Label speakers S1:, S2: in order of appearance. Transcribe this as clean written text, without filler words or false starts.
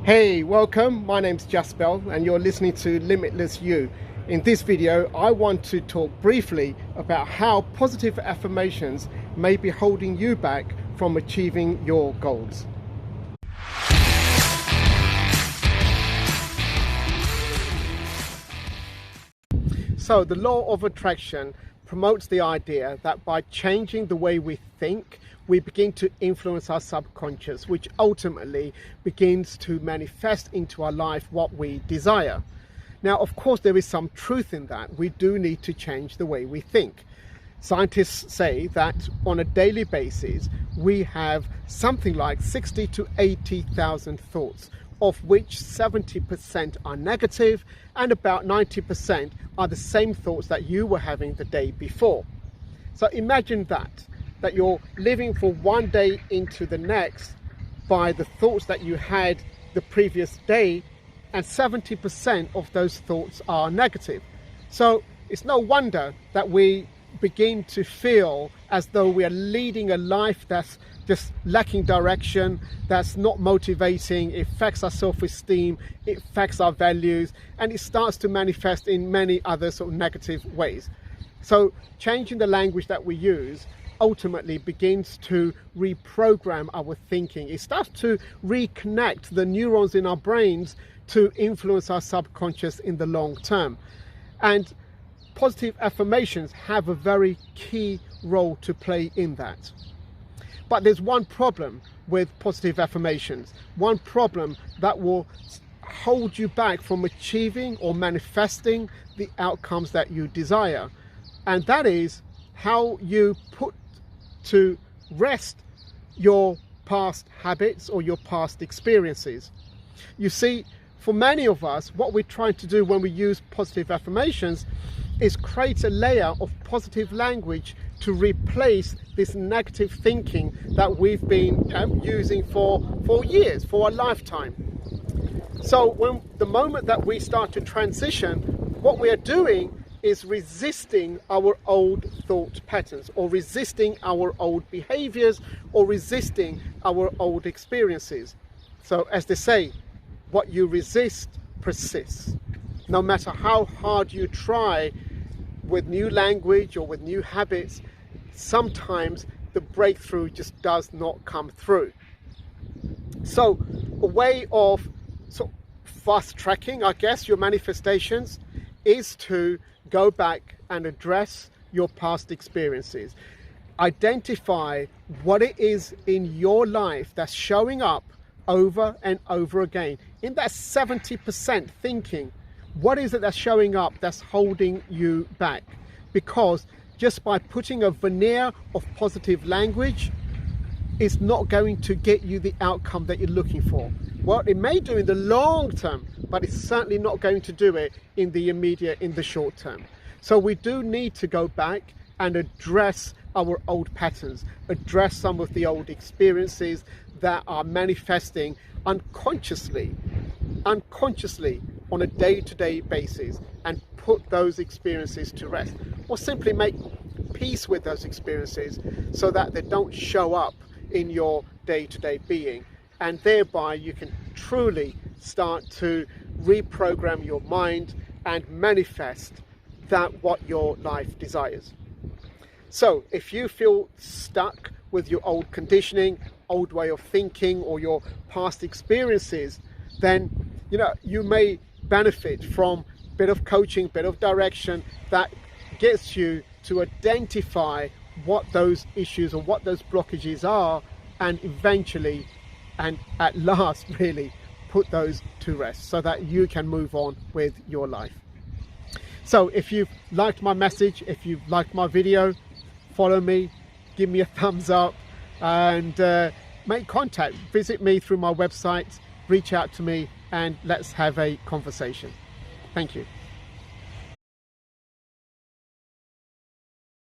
S1: Hey, welcome. My name's Jaspel and you're listening to Limitless You. In this video, I want to talk briefly about how positive affirmations may be holding you back from achieving your goals. So the law of attraction promotes the idea that by changing the way we think, we begin to influence our subconscious, which ultimately begins to manifest into our life what we desire. Now, of course, there is some truth in that. We do need to change the way we think. Scientists say that on a daily basis, we have something like 60 to 80,000 thoughts, of which 70% are negative and about 90% are the same thoughts that you were having the day before. So imagine that you're living for one day into the next by the thoughts that you had the previous day, and 70% of those thoughts are negative. So it's no wonder that we begin to feel as though we are leading a life that's just lacking direction, that's not motivating. It affects our self-esteem, it affects our values, and it starts to manifest in many other sort of negative ways. So changing the language that we use ultimately begins to reprogram our thinking. It starts to reconnect the neurons in our brains to influence our subconscious in the long term. And positive affirmations have a very key role to play in that. But there's one problem with positive affirmations, one problem that will hold you back from achieving or manifesting the outcomes that you desire. And that is how you put to rest your past habits or your past experiences. You see, for many of us, what we're trying to do when we use positive affirmations is create a layer of positive language to replace this negative thinking that we've been using for years, for a lifetime. So when the moment that we start to transition, what we are doing is resisting our old thought patterns, or resisting our old behaviors, or resisting our old experiences. So as they say, what you resist persists. No matter how hard you try with new language or with new habits, sometimes the breakthrough just does not come through. So a way of sort of fast tracking, I guess, your manifestations is to go back and address your past experiences. Identify what it is in your life that's showing up over and over again. In that 70% thinking, what is it that's showing up that's holding you back? Because just by putting a veneer of positive language, it's not going to get you the outcome that you're looking for. Well, it may do in the long term, but it's certainly not going to do it in the immediate, in the short term. So we do need to go back and address our old patterns, address some of the old experiences that are manifesting unconsciously on a day-to-day basis, and put those experiences to rest, or simply make peace with those experiences so that they don't show up in your day-to-day being, and thereby you can truly start to reprogram your mind and manifest that what your life desires. So if you feel stuck with your old conditioning, old way of thinking, or your past experiences, then you may benefit from a bit of coaching, bit of direction that gets you to identify what those issues or what those blockages are, and eventually and at last really put those to rest so that you can move on with your life. So if you've liked my message, if you've liked my video, follow me, give me a thumbs up, and make contact. Visit me through my website, reach out to me, and let's have a conversation. Thank you.